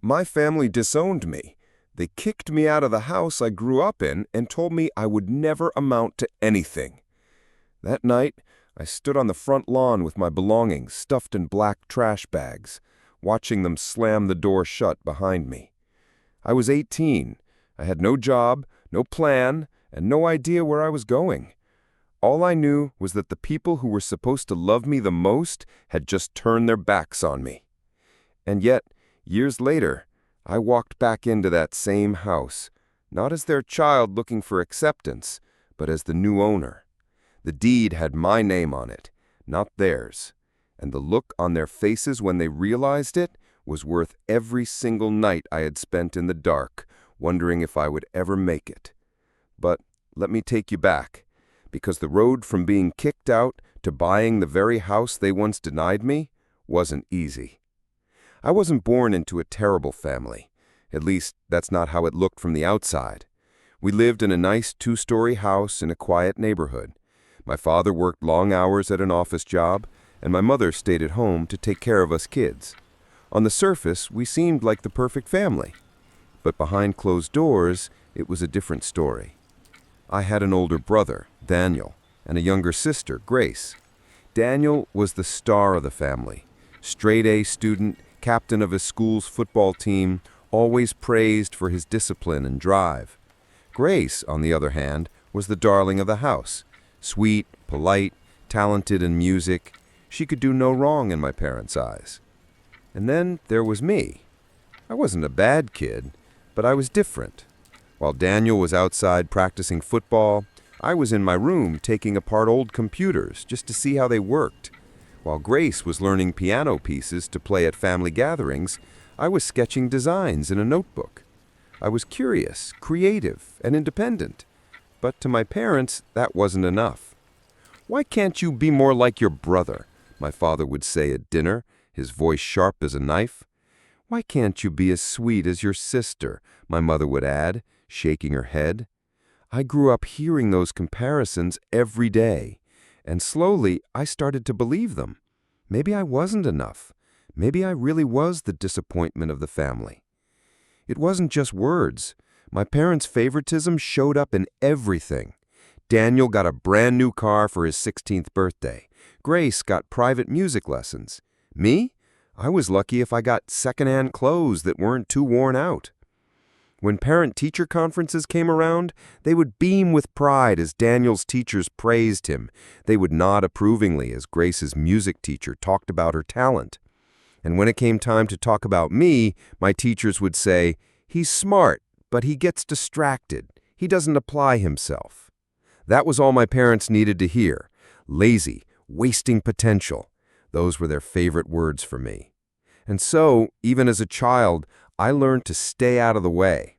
My family disowned me. They kicked me out of the house I grew up in and told me I would never amount to anything. That night, I stood on the front lawn with my belongings stuffed in black trash bags, watching them slam the door shut behind me. I was 18. I had no job, no plan, and no idea where I was going. All I knew was that the people who were supposed to love me the most had just turned their backs on me. And yet, years later, I walked back into that same house, not as their child looking for acceptance, but as the new owner. The deed had my name on it, not theirs, and the look on their faces when they realized it was worth every single night I had spent in the dark, wondering if I would ever make it. But let me take you back, because the road from being kicked out to buying the very house they once denied me wasn't easy. I wasn't born into a terrible family. At least, that's not how it looked from the outside. We lived in a nice two-story house in a quiet neighborhood. My father worked long hours at an office job, and my mother stayed at home to take care of us kids. On the surface, we seemed like the perfect family. But behind closed doors, it was a different story. I had an older brother, Daniel, and a younger sister, Grace. Daniel was the star of the family. Straight-A student, captain of his school's football team, always praised for his discipline and drive. Grace, on the other hand, was the darling of the house. Sweet, polite, talented in music, she could do no wrong in my parents' eyes. And then there was me. I wasn't a bad kid, but I was different. While Daniel was outside practicing football, I was in my room taking apart old computers just to see how they worked. While Grace was learning piano pieces to play at family gatherings, I was sketching designs in a notebook. I was curious, creative, and independent. But to my parents, that wasn't enough. "Why can't you be more like your brother?" my father would say at dinner, his voice sharp as a knife. "Why can't you be as sweet as your sister?" my mother would add, shaking her head. I grew up hearing those comparisons every day, and slowly I started to believe them. Maybe I wasn't enough. Maybe I really was the disappointment of the family. It wasn't just words. My parents' favoritism showed up in everything. Daniel got a brand new car for his 16th birthday. Grace got private music lessons. Me? I was lucky if I got secondhand clothes that weren't too worn out. When parent-teacher conferences came around, they would beam with pride as Daniel's teachers praised him. They would nod approvingly as Grace's music teacher talked about her talent. And when it came time to talk about me, my teachers would say, "He's smart, but he gets distracted. He doesn't apply himself." That was all my parents needed to hear. Lazy, wasting potential. Those were their favorite words for me. And so, even as a child, I learned to stay out of the way.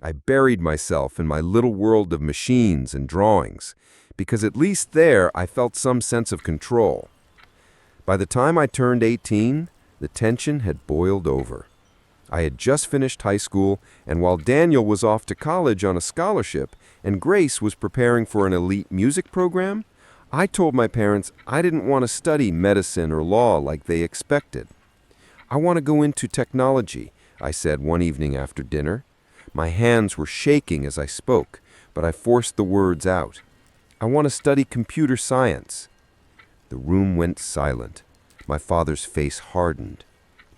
I buried myself in my little world of machines and drawings, because at least there I felt some sense of control. By the time I turned 18, the tension had boiled over. I had just finished high school, and while Daniel was off to college on a scholarship and Grace was preparing for an elite music program, I told my parents I didn't want to study medicine or law like they expected. "I want to go into technology," I said one evening after dinner. My hands were shaking as I spoke, but I forced the words out. "I want to study computer science." The room went silent. My father's face hardened.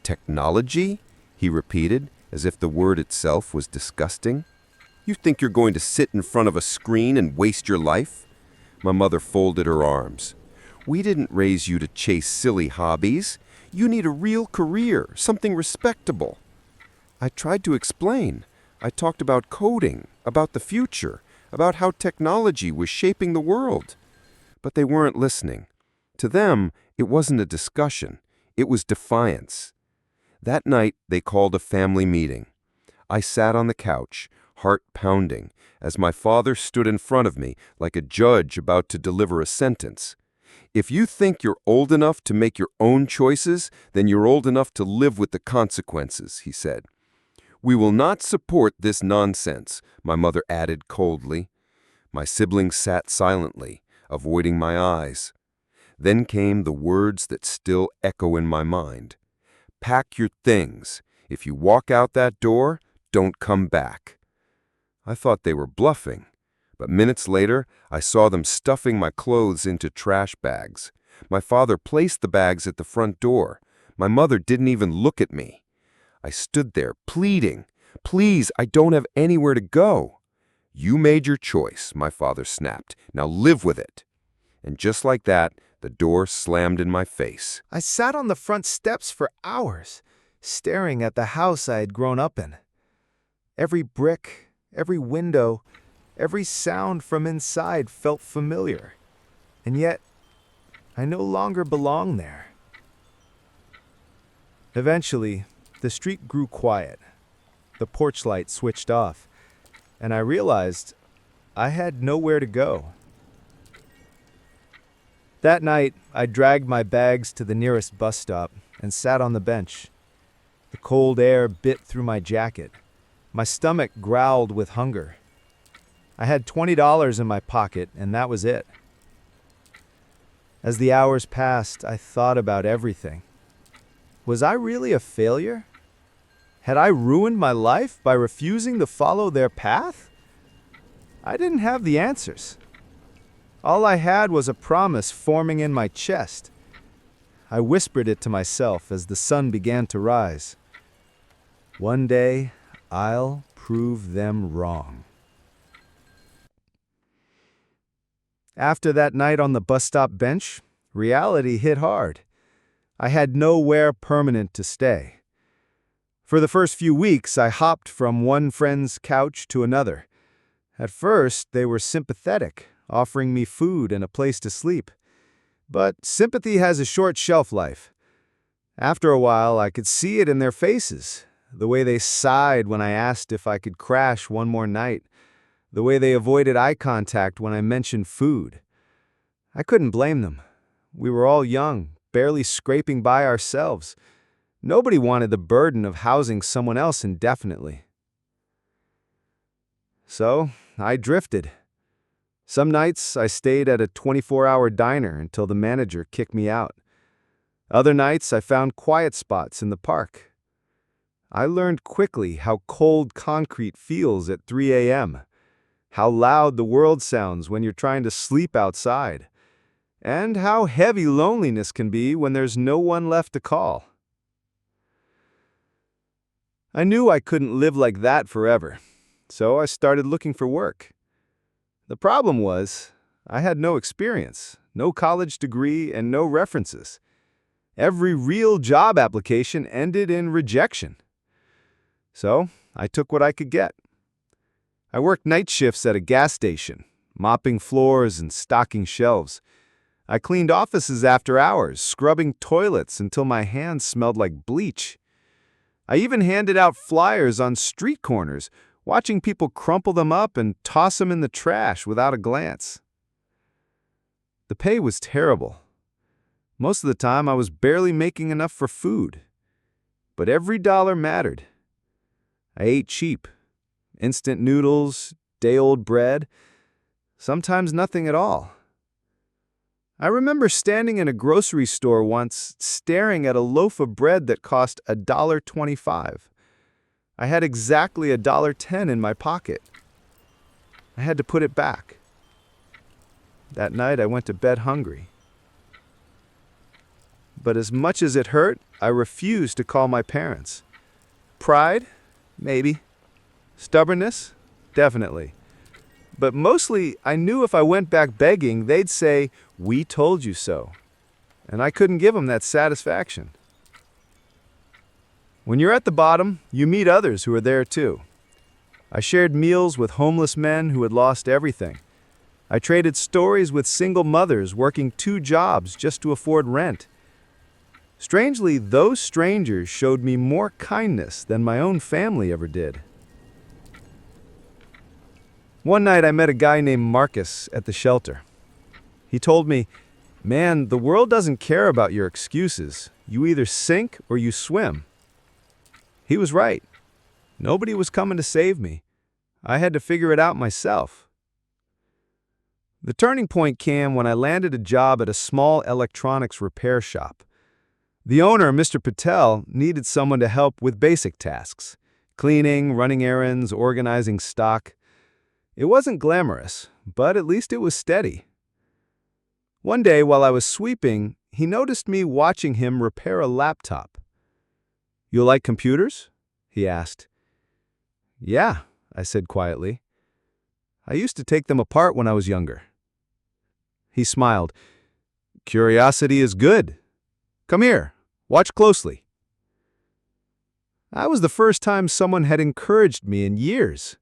"Technology?" he repeated, as if the word itself was disgusting. "You think you're going to sit in front of a screen and waste your life?" My mother folded her arms. "We didn't raise you to chase silly hobbies. You need a real career, something respectable." I tried to explain. I talked about coding, about the future, about how technology was shaping the world. But they weren't listening. To them, it wasn't a discussion. It was defiance. That night, they called a family meeting. I sat on the couch, heart pounding, as my father stood in front of me like a judge about to deliver a sentence. "If you think you're old enough to make your own choices, then you're old enough to live with the consequences," he said. "We will not support this nonsense," my mother added coldly. My siblings sat silently, avoiding my eyes. Then came the words that still echo in my mind. "Pack your things. If you walk out that door, don't come back." I thought they were bluffing, but minutes later, I saw them stuffing my clothes into trash bags. My father placed the bags at the front door. My mother didn't even look at me. I stood there, pleading, "Please, I don't have anywhere to go." "You made your choice," my father snapped. "Now live with it." And just like that, the door slammed in my face. I sat on the front steps for hours, staring at the house I had grown up in. Every brick, every window, every sound from inside felt familiar. And yet, I no longer belonged there. Eventually, the street grew quiet. The porch light switched off, and I realized I had nowhere to go. That night, I dragged my bags to the nearest bus stop and sat on the bench. The cold air bit through my jacket. My stomach growled with hunger. I had $20 in my pocket, and that was it. As the hours passed, I thought about everything. Was I really a failure? Had I ruined my life by refusing to follow their path? I didn't have the answers. All I had was a promise forming in my chest. I whispered it to myself as the sun began to rise. One day, I'll prove them wrong. After that night on the bus stop bench, reality hit hard. I had nowhere permanent to stay. For the first few weeks, I hopped from one friend's couch to another. At first, they were sympathetic, offering me food and a place to sleep. But sympathy has a short shelf life. After a while, I could see it in their faces, the way they sighed when I asked if I could crash one more night, the way they avoided eye contact when I mentioned food. I couldn't blame them. We were all young, barely scraping by ourselves. Nobody wanted the burden of housing someone else indefinitely. So, I drifted. Some nights, I stayed at a 24-hour diner until the manager kicked me out. Other nights, I found quiet spots in the park. I learned quickly how cold concrete feels at 3 a.m., how loud the world sounds when you're trying to sleep outside, and how heavy loneliness can be when there's no one left to call. I knew I couldn't live like that forever, so I started looking for work. The problem was, I had no experience, no college degree, and no references. Every real job application ended in rejection. So, I took what I could get. I worked night shifts at a gas station, mopping floors and stocking shelves. I cleaned offices after hours, scrubbing toilets until my hands smelled like bleach. I even handed out flyers on street corners, watching people crumple them up and toss them in the trash without a glance. The pay was terrible. Most of the time, I was barely making enough for food. But every dollar mattered. I ate cheap. Instant noodles, day-old bread, sometimes nothing at all. I remember standing in a grocery store once, staring at a loaf of bread that cost $1.25. I had exactly $1.10 in my pocket. I had to put it back. That night, I went to bed hungry. But as much as it hurt, I refused to call my parents. Pride? Maybe. Stubbornness? Definitely. But mostly, I knew if I went back begging, they'd say, "We told you so." And I couldn't give them that satisfaction. When you're at the bottom, you meet others who are there too. I shared meals with homeless men who had lost everything. I traded stories with single mothers working 2 jobs just to afford rent. Strangely, those strangers showed me more kindness than my own family ever did. One night I met a guy named Marcus at the shelter. He told me, "Man, the world doesn't care about your excuses. You either sink or you swim." He was right. Nobody was coming to save me. I had to figure it out myself. The turning point came when I landed a job at a small electronics repair shop. The owner, Mr. Patel, needed someone to help with basic tasks: cleaning, running errands, organizing stock. It wasn't glamorous, but at least it was steady. One day, while I was sweeping, he noticed me watching him repair a laptop. "You like computers?" he asked. "Yeah," I said quietly. "I used to take them apart when I was younger." He smiled. "Curiosity is good. Come here, watch closely." That was the first time someone had encouraged me in years.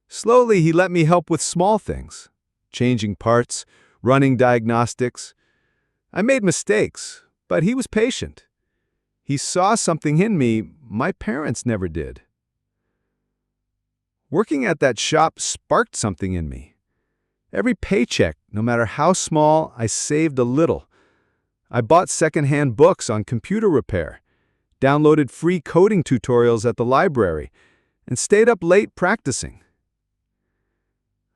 Slowly, he let me help with small things: changing parts, running diagnostics. I made mistakes, but he was patient. He saw something in me my parents never did. Working at that shop sparked something in me. Every paycheck, no matter how small, I saved a little. I bought secondhand books on computer repair, downloaded free coding tutorials at the library, and stayed up late practicing.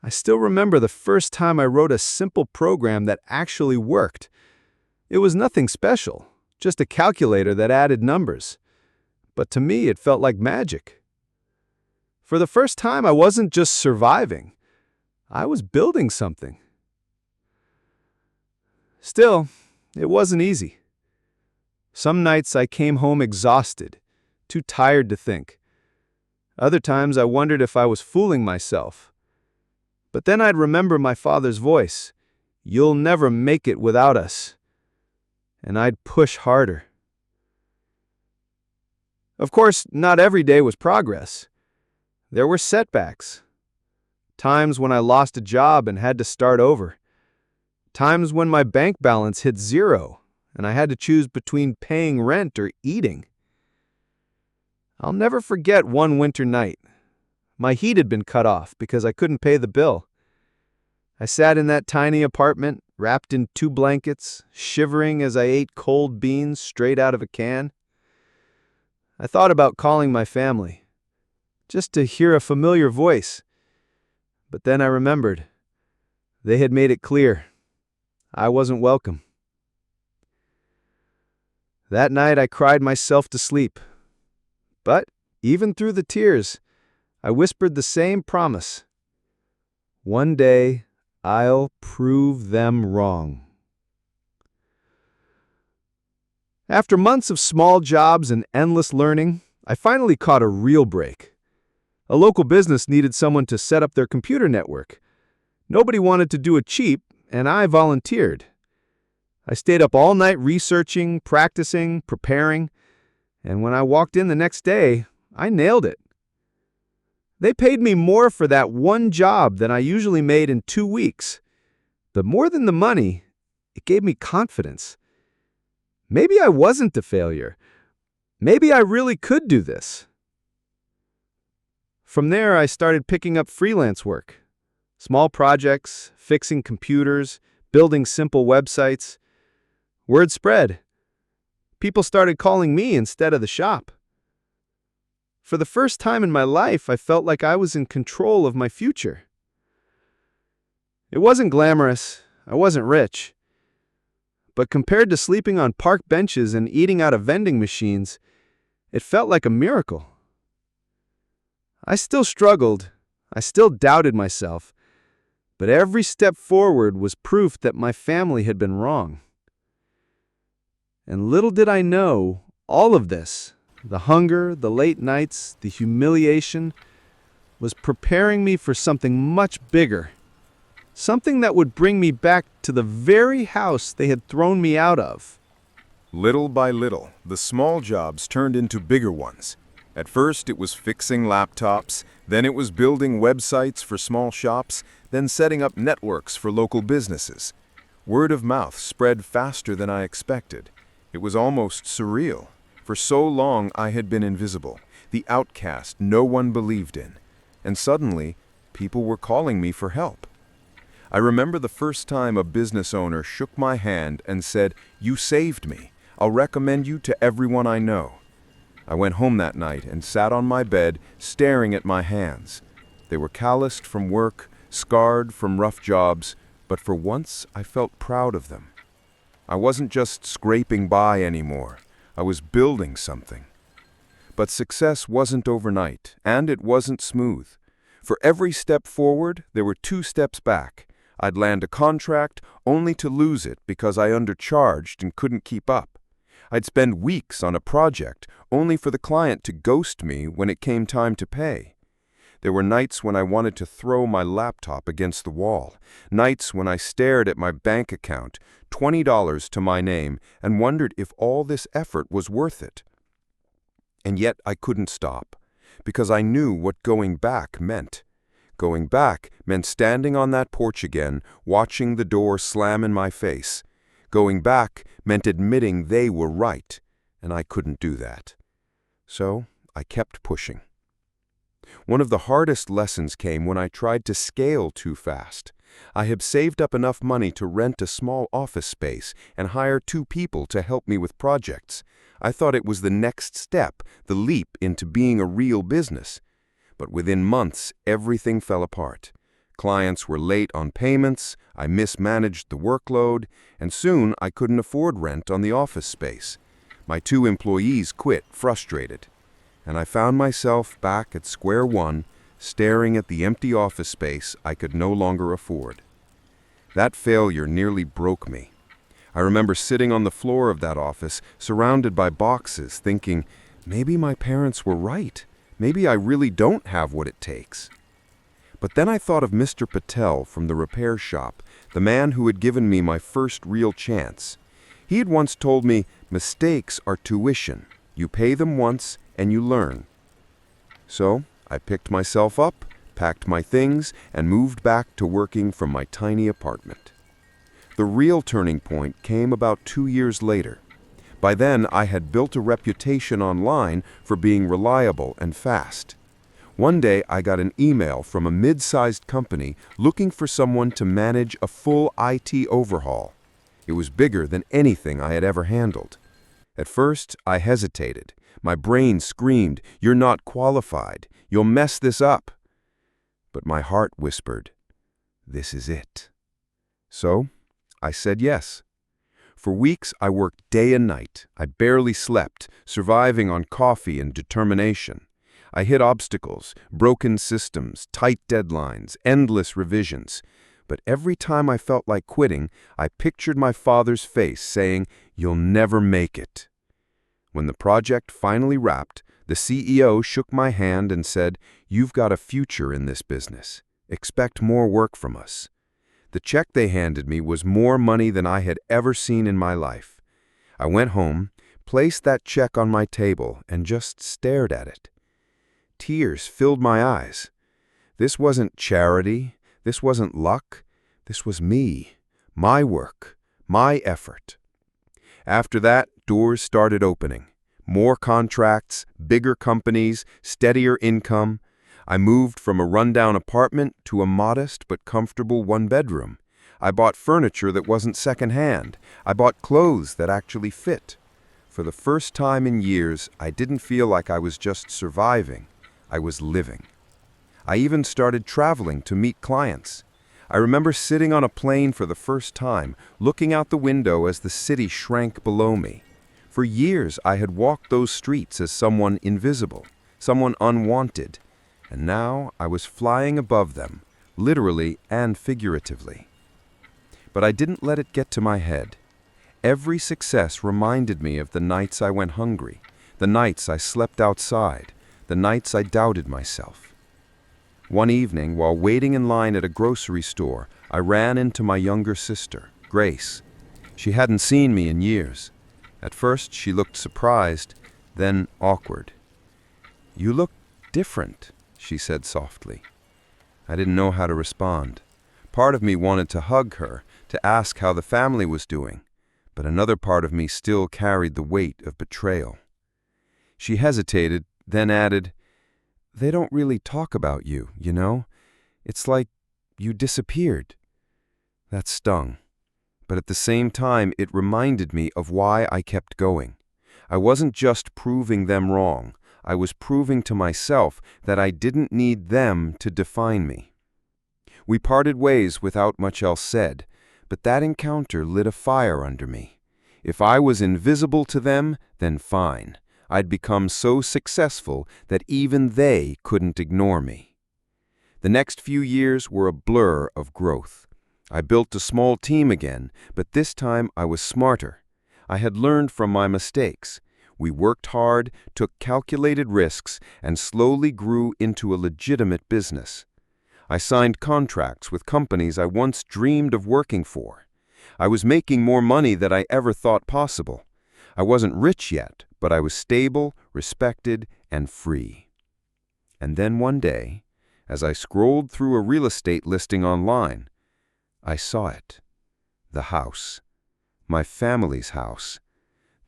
I still remember the first time I wrote a simple program that actually worked. It was nothing special, just a calculator that added numbers. But to me, it felt like magic. For the first time, I wasn't just surviving. I was building something. Still, it wasn't easy. Some nights I came home exhausted, too tired to think. Other times I wondered if I was fooling myself. But then I'd remember my father's voice, "You'll never make it without us." And I'd push harder. Of course, not every day was progress. There were setbacks. Times when I lost a job and had to start over. Times when my bank balance hit zero and I had to choose between paying rent or eating. I'll never forget one winter night. My heat had been cut off because I couldn't pay the bill. I sat in that tiny apartment, wrapped in 2 blankets, shivering as I ate cold beans straight out of a can. I thought about calling my family, just to hear a familiar voice. But then I remembered. They had made it clear. I wasn't welcome. That night I cried myself to sleep. But even through the tears, I whispered the same promise. One day, I'll prove them wrong. After months of small jobs and endless learning, I finally caught a real break. A local business needed someone to set up their computer network. Nobody wanted to do it cheap, and I volunteered. I stayed up all night researching, practicing, preparing, and when I walked in the next day, I nailed it. They paid me more for that one job than I usually made in 2 weeks. But more than the money, it gave me confidence. Maybe I wasn't a failure. Maybe I really could do this. From there, I started picking up freelance work. Small projects, fixing computers, building simple websites. Word spread. People started calling me instead of the shop. For the first time in my life, I felt like I was in control of my future. It wasn't glamorous. I wasn't rich. But compared to sleeping on park benches and eating out of vending machines, it felt like a miracle. I still struggled. I still doubted myself. But every step forward was proof that my family had been wrong. And little did I know, all of this, the hunger, the late nights, the humiliation, was preparing me for something much bigger. Something that would bring me back to the very house they had thrown me out of. Little by little, the small jobs turned into bigger ones. At first, it was fixing laptops, then it was building websites for small shops, then setting up networks for local businesses. Word of mouth spread faster than I expected. It was almost surreal. For so long, I had been invisible, the outcast no one believed in. And suddenly, people were calling me for help. I remember the first time a business owner shook my hand and said, "You saved me. I'll recommend you to everyone I know." I went home that night and sat on my bed, staring at my hands. They were calloused from work, scarred from rough jobs, but for once I felt proud of them. I wasn't just scraping by anymore. I was building something. But success wasn't overnight, and it wasn't smooth. For every step forward, there were 2 steps back. I'd land a contract only to lose it because I undercharged and couldn't keep up. I'd spend weeks on a project only for the client to ghost me when it came time to pay. There were nights when I wanted to throw my laptop against the wall, nights when I stared at my bank account, $20 to my name, and wondered if all this effort was worth it. And yet I couldn't stop, because I knew what going back meant. Going back meant standing on that porch again, watching the door slam in my face. Going back meant admitting they were right, and I couldn't do that. So I kept pushing. One of the hardest lessons came when I tried to scale too fast. I had saved up enough money to rent a small office space and hire 2 people to help me with projects. I thought it was the next step, the leap into being a real business. But within months, everything fell apart. Clients were late on payments, I mismanaged the workload, and soon I couldn't afford rent on the office space. My 2 employees quit, frustrated. And I found myself back at square one, staring at the empty office space I could no longer afford. That failure nearly broke me. I remember sitting on the floor of that office, surrounded by boxes, thinking, maybe my parents were right. Maybe I really don't have what it takes. But then I thought of Mr. Patel from the repair shop, the man who had given me my first real chance. He had once told me, mistakes are tuition. You pay them once and you learn. So I picked myself up, packed my things, and moved back to working from my tiny apartment. The real turning point came about 2 years later. By then, I had built a reputation online for being reliable and fast. One day, I got an email from a mid-sized company looking for someone to manage a full IT overhaul. It was bigger than anything I had ever handled. At first, I hesitated. My brain screamed, "You're not qualified. You'll mess this up." But my heart whispered, "This is it." So, I said yes. For weeks, I worked day and night. I barely slept, surviving on coffee and determination. I hit obstacles, broken systems, tight deadlines, endless revisions. But every time I felt like quitting, I pictured my father's face saying, "You'll never make it." When the project finally wrapped, the CEO shook my hand and said, "You've got a future in this business. Expect more work from us." The check they handed me was more money than I had ever seen in my life. I went home, placed that check on my table, and just stared at it. Tears filled my eyes. This wasn't charity. This wasn't luck. This was me, my work, my effort. After that, doors started opening. More contracts, bigger companies, steadier income. I moved from a rundown apartment to a modest but comfortable one-bedroom. I bought furniture that wasn't secondhand. I bought clothes that actually fit. For the first time in years, I didn't feel like I was just surviving. I was living. I even started traveling to meet clients. I remember sitting on a plane for the first time, looking out the window as the city shrank below me. For years, I had walked those streets as someone invisible, someone unwanted, and now I was flying above them, literally and figuratively. But I didn't let it get to my head. Every success reminded me of the nights I went hungry, the nights I slept outside, the nights I doubted myself. One evening, while waiting in line at a grocery store, I ran into my younger sister, Grace. She hadn't seen me in years. At first, she looked surprised, then awkward. "You look different," she said softly. I didn't know how to respond. Part of me wanted to hug her, to ask how the family was doing, but another part of me still carried the weight of betrayal. She hesitated, then added, "They don't really talk about you, you know? It's like you disappeared." That stung. But at the same time, it reminded me of why I kept going. I wasn't just proving them wrong. I was proving to myself that I didn't need them to define me. We parted ways without much else said, but that encounter lit a fire under me. If I was invisible to them, then fine. I'd become so successful that even they couldn't ignore me. The next few years were a blur of growth. I built a small team again, but this time I was smarter. I had learned from my mistakes. We worked hard, took calculated risks, and slowly grew into a legitimate business. I signed contracts with companies I once dreamed of working for. I was making more money than I ever thought possible. I wasn't rich yet, but I was stable, respected, and free. And then one day, as I scrolled through a real estate listing online, I saw it. The house. My family's house.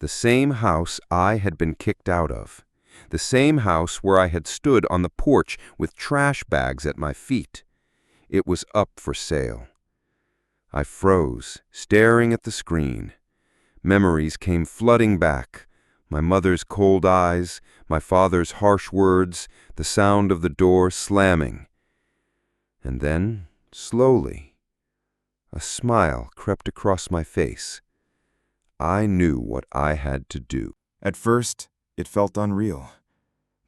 The same house I had been kicked out of. The same house where I had stood on the porch with trash bags at my feet. It was up for sale. I froze, staring at the screen. Memories came flooding back. My mother's cold eyes, my father's harsh words, the sound of the door slamming. And then, slowly, a smile crept across my face. I knew what I had to do. At first, it felt unreal.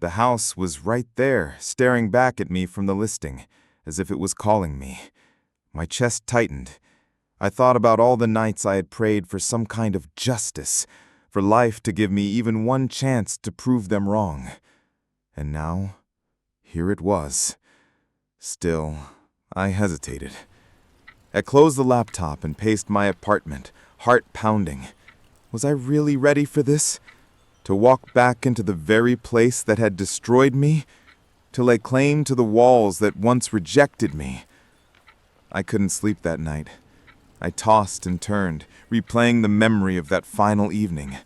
The house was right there, staring back at me from the listing, as if it was calling me. My chest tightened. I thought about all the nights I had prayed for some kind of justice, for life to give me even one chance to prove them wrong. And now, here it was. Still, I hesitated. I closed the laptop and paced my apartment, heart pounding. Was I really ready for this? To walk back into the very place that had destroyed me? To lay claim to the walls that once rejected me? I couldn't sleep that night. I tossed and turned, replaying the memory of that final evening.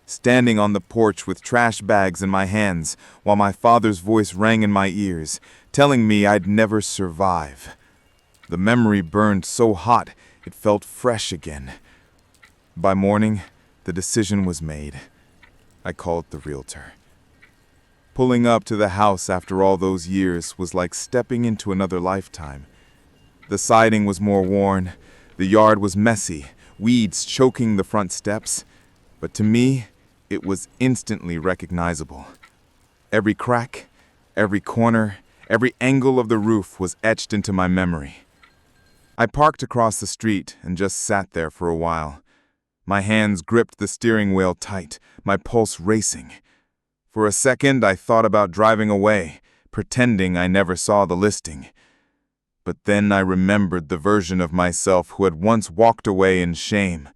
Standing on the porch with trash bags in my hands, while my father's voice rang in my ears, telling me I'd never survive. The memory burned so hot, it felt fresh again. By morning, the decision was made. I called the realtor. Pulling up to the house after all those years was like stepping into another lifetime. The siding was more worn, the yard was messy, weeds choking the front steps, but to me, it was instantly recognizable. Every crack, every corner, every angle of the roof was etched into my memory. I parked across the street and just sat there for a while. My hands gripped the steering wheel tight, my pulse racing. For a second, I thought about driving away, pretending I never saw the listing. But then I remembered the version of myself who had once walked away in shame,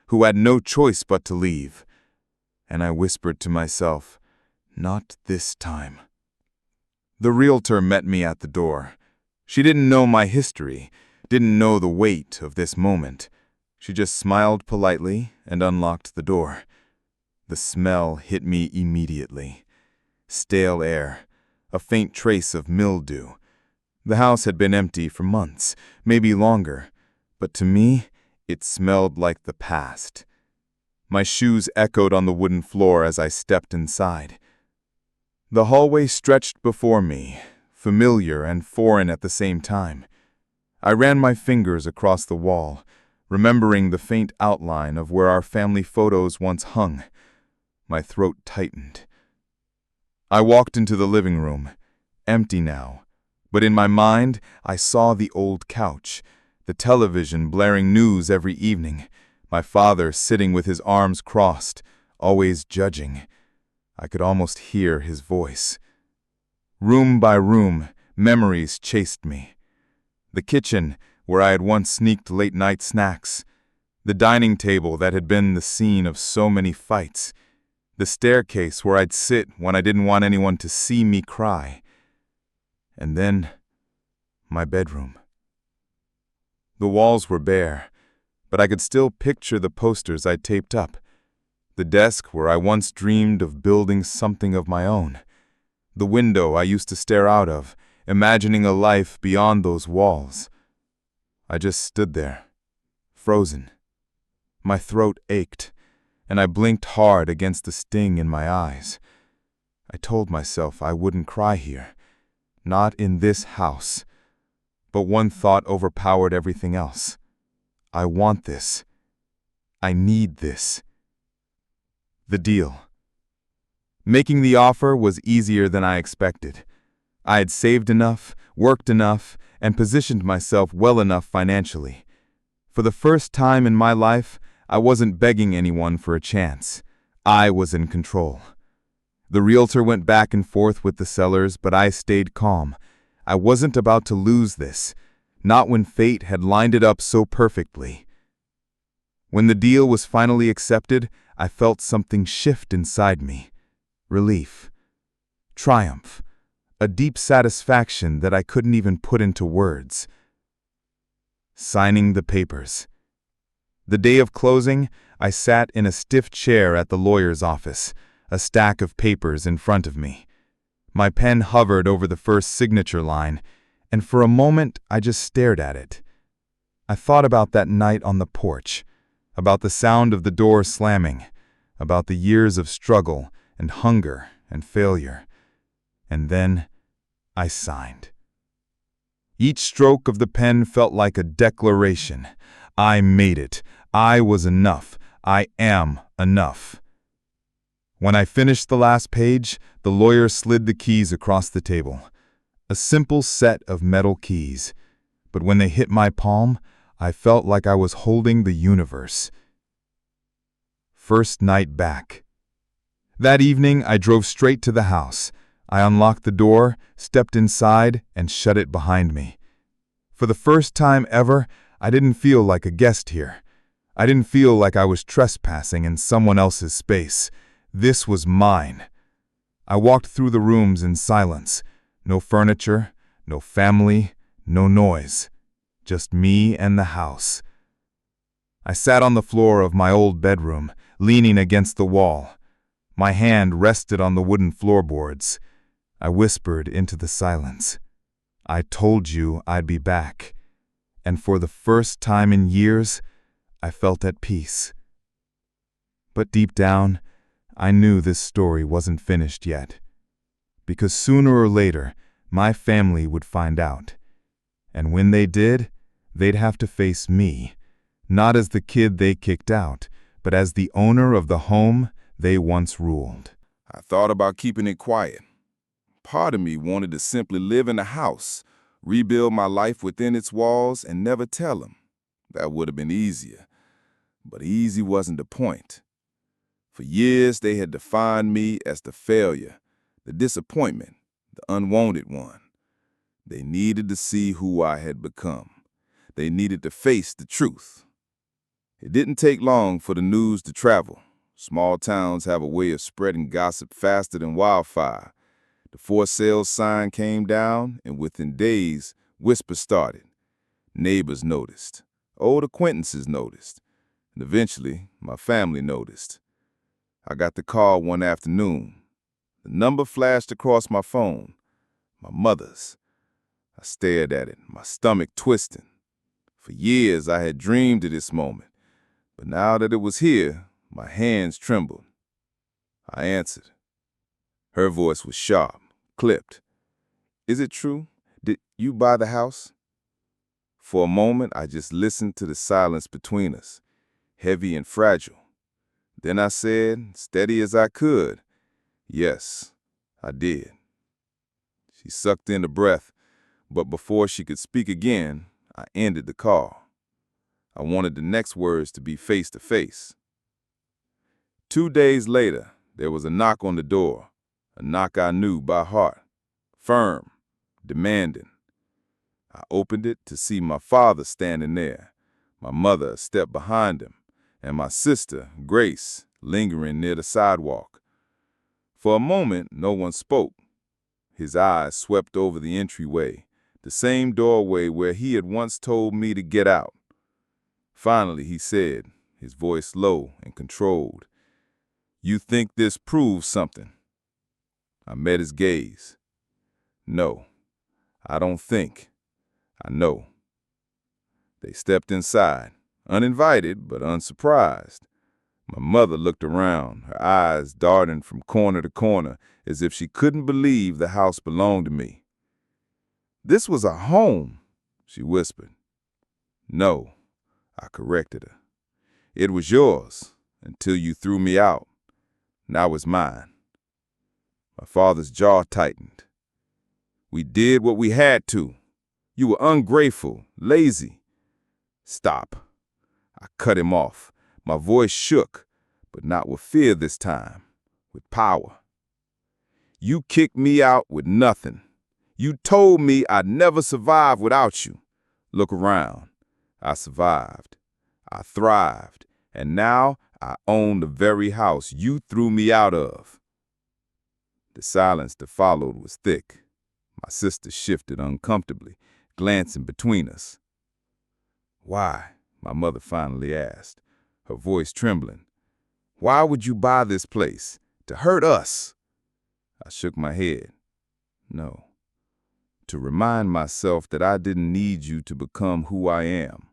who had no choice but to leave. And I whispered to myself, "Not this time." The realtor met me at the door. She didn't know my history, didn't know the weight of this moment. She just smiled politely and unlocked the door. The smell hit me immediately. Stale air, a faint trace of mildew. The house had been empty for months, maybe longer, but to me, it smelled like the past. My shoes echoed on the wooden floor as I stepped inside. The hallway stretched before me, familiar and foreign at the same time. I ran my fingers across the wall, remembering the faint outline of where our family photos once hung. My throat tightened. I walked into the living room, empty now, but in my mind I saw the old couch, the television blaring news every evening, my father sitting with his arms crossed, always judging. I could almost hear his voice. Room by room, memories chased me. The kitchen, where I had once sneaked late-night snacks. The dining table that had been the scene of so many fights. The staircase where I'd sit when I didn't want anyone to see me cry. And then, my bedroom. The walls were bare, but I could still picture the posters I'd taped up. The desk where I once dreamed of building something of my own. The window I used to stare out of, imagining a life beyond those walls. I just stood there, frozen. My throat ached, and I blinked hard against the sting in my eyes. I told myself I wouldn't cry here, not in this house. But one thought overpowered everything else. I want this. I need this. The deal. Making the offer was easier than I expected. I had saved enough, worked enough, and positioned myself well enough financially. For the first time in my life, I wasn't begging anyone for a chance. I was in control. The realtor went back and forth with the sellers, but I stayed calm. I wasn't about to lose this, not when fate had lined it up so perfectly. When the deal was finally accepted, I felt something shift inside me. Relief. Triumph. A deep satisfaction that I couldn't even put into words. Signing the papers. The day of closing, I sat in a stiff chair at the lawyer's office, a stack of papers in front of me. My pen hovered over the first signature line, and for a moment I just stared at it. I thought about that night on the porch, about the sound of the door slamming, about the years of struggle and hunger and failure. And then I signed. Each stroke of the pen felt like a declaration. I made it. I was enough. I am enough. When I finished the last page, the lawyer slid the keys across the table. A simple set of metal keys. But when they hit my palm, I felt like I was holding the universe. First night back. That evening, I drove straight to the house. I unlocked the door, stepped inside, and shut it behind me. For the first time ever, I didn't feel like a guest here. I didn't feel like I was trespassing in someone else's space. This was mine. I walked through the rooms in silence. No furniture, no family, no noise. Just me and the house. I sat on the floor of my old bedroom, leaning against the wall. My hand rested on the wooden floorboards. I whispered into the silence. I told you I'd be back. And for the first time in years, I felt at peace. But deep down, I knew this story wasn't finished yet. Because sooner or later, my family would find out. And when they did, they'd have to face me, not as the kid they kicked out, but as the owner of the home they once ruled. I thought about keeping it quiet. Part of me wanted to simply live in the house, rebuild my life within its walls, and never tell them. That would have been easier. But easy wasn't the point. For years, they had defined me as the failure, the disappointment, the unwanted one. They needed to see who I had become. They needed to face the truth. It didn't take long for the news to travel. Small towns have a way of spreading gossip faster than wildfire. The for sale sign came down, and within days, whispers started. Neighbors noticed. Old acquaintances noticed. And eventually, my family noticed. I got the call one afternoon. The number flashed across my phone. My mother's. I stared at it, my stomach twisting. For years, I had dreamed of this moment. But now that it was here, my hands trembled. I answered. Her voice was sharp, clipped. Is it true? Did you buy the house? For a moment, I just listened to the silence between us, heavy and fragile. Then I said, steady as I could, yes, I did. She sucked in a breath, but before she could speak again, I ended the call. I wanted the next words to be face to face. 2 days later, there was a knock on the door, a knock I knew by heart, firm, demanding. I opened it to see my father standing there, my mother a step behind him, and my sister, Grace, lingering near the sidewalk. For a moment, no one spoke. His eyes swept over the entryway, the same doorway where he had once told me to get out. Finally, he said, his voice low and controlled, "You think this proves something?" I met his gaze. No, I don't think. I know. They stepped inside, uninvited but unsurprised. My mother looked around, her eyes darting from corner to corner as if she couldn't believe the house belonged to me. "This was our home," she whispered. "No," I corrected her. "It was yours until you threw me out." Now it's mine. My father's jaw tightened. We did what we had to. You were ungrateful, lazy. Stop. I cut him off. My voice shook, but not with fear this time, with power. You kicked me out with nothing. You told me I'd never survive without you. Look around. I survived. I thrived. And now I own the very house you threw me out of. The silence that followed was thick. My sister shifted uncomfortably, glancing between us. Why? My mother finally asked, her voice trembling. Why would you buy this place? To hurt us? I shook my head. No. To remind myself that I didn't need you to become who I am.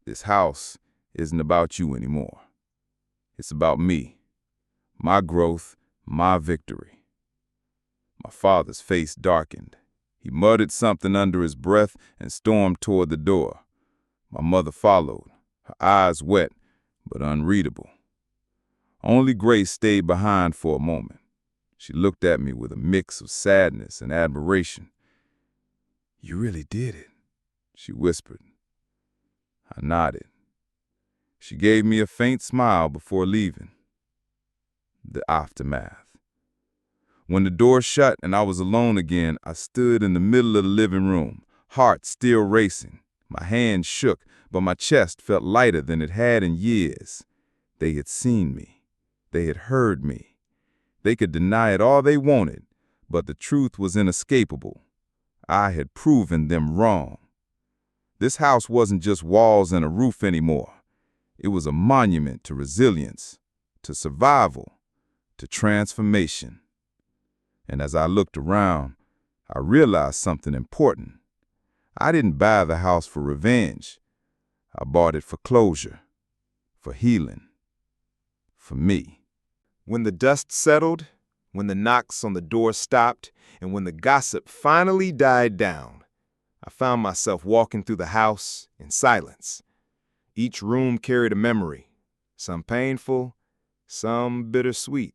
This house isn't about you anymore. It's about me, my growth, my victory. My father's face darkened. He muttered something under his breath and stormed toward the door. My mother followed, her eyes wet but unreadable. Only Grace stayed behind for a moment. She looked at me with a mix of sadness and admiration. You really did it, she whispered. I nodded. She gave me a faint smile before leaving. The aftermath. When the door shut and I was alone again, I stood in the middle of the living room, heart still racing. My hands shook, but my chest felt lighter than it had in years. They had seen me. They had heard me. They could deny it all they wanted, but the truth was inescapable. I had proven them wrong. This house wasn't just walls and a roof anymore. It was a monument to resilience, to survival, to transformation. And as I looked around, I realized something important. I didn't buy the house for revenge. I bought it for closure, for healing, for me. When the dust settled, when the knocks on the door stopped, and when the gossip finally died down, I found myself walking through the house in silence. Each room carried a memory, some painful, some bittersweet.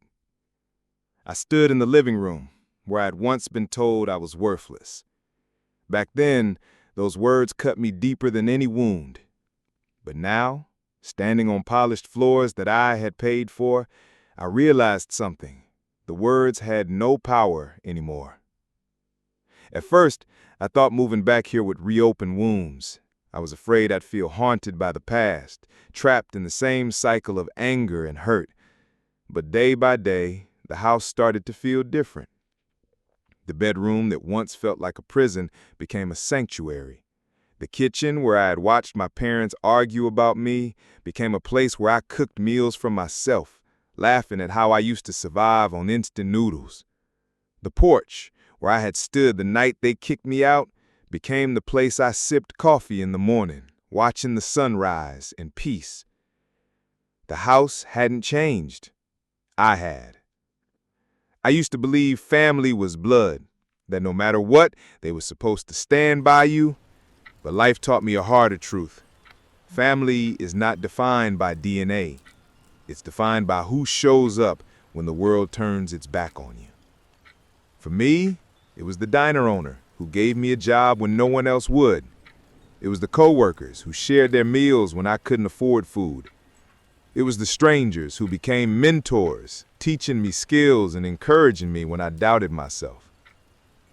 I stood in the living room, where I had once been told I was worthless. Back then, those words cut me deeper than any wound. But now, standing on polished floors that I had paid for, I realized something. The words had no power anymore. At first, I thought moving back here would reopen wounds. I was afraid I'd feel haunted by the past, trapped in the same cycle of anger and hurt. But day by day, the house started to feel different. The bedroom that once felt like a prison became a sanctuary. The kitchen, where I had watched my parents argue about me, became a place where I cooked meals for myself, laughing at how I used to survive on instant noodles. The porch, where I had stood the night they kicked me out, became the place I sipped coffee in the morning, watching the sunrise in peace. The house hadn't changed. I had. I used to believe family was blood, that no matter what, they were supposed to stand by you. But life taught me a harder truth. Family is not defined by DNA. It's defined by who shows up when the world turns its back on you. For me, it was the diner owner who gave me a job when no one else would. It was the coworkers who shared their meals when I couldn't afford food. It was the strangers who became mentors, teaching me skills and encouraging me when I doubted myself.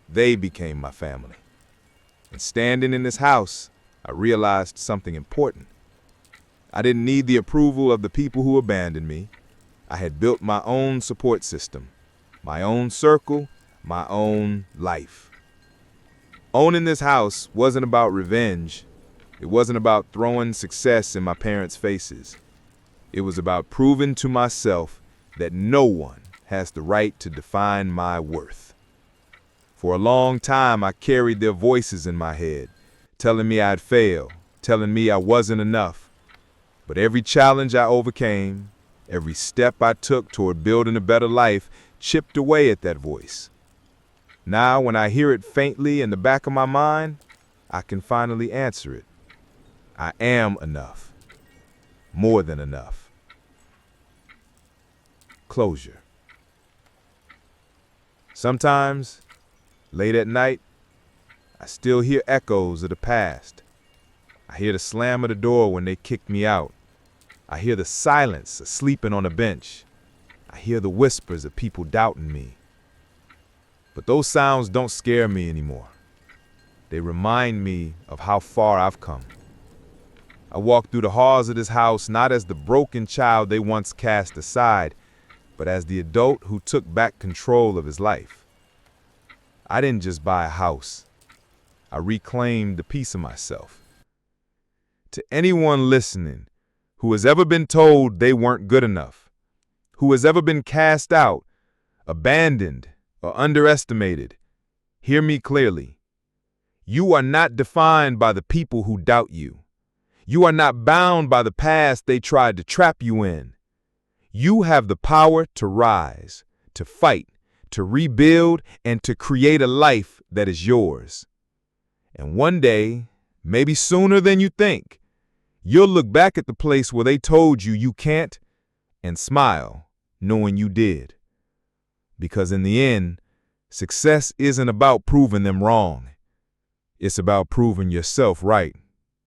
They became my family. And standing in this house, I realized something important. I didn't need the approval of the people who abandoned me. I had built my own support system, my own circle, my own life. Owning this house wasn't about revenge. It wasn't about throwing success in my parents' faces. It was about proving to myself that no one has the right to define my worth. For a long time, I carried their voices in my head, telling me I'd fail, telling me I wasn't enough. But every challenge I overcame, every step I took toward building a better life, chipped away at that voice. Now, when I hear it faintly in the back of my mind, I can finally answer it. I am enough. More than enough. closure. Sometimes, late at night, I still hear echoes of the past. I hear the slam of the door when they kicked me out. I hear the silence of sleeping on a bench. I hear the whispers of people doubting me. But those sounds don't scare me anymore. They remind me of how far I've come. I walk through the halls of this house not as the broken child they once cast aside, but as the adult who took back control of his life. I didn't just buy a house. I reclaimed a piece of myself. To anyone listening who has ever been told they weren't good enough, who has ever been cast out, abandoned, or underestimated, hear me clearly. You are not defined by the people who doubt you. You are not bound by the past they tried to trap you in. You have the power to rise, to fight, to rebuild, and to create a life that is yours. And one day, maybe sooner than you think, you'll look back at the place where they told you you can't and smile, knowing you did. Because in the end, success isn't about proving them wrong. It's about proving yourself right.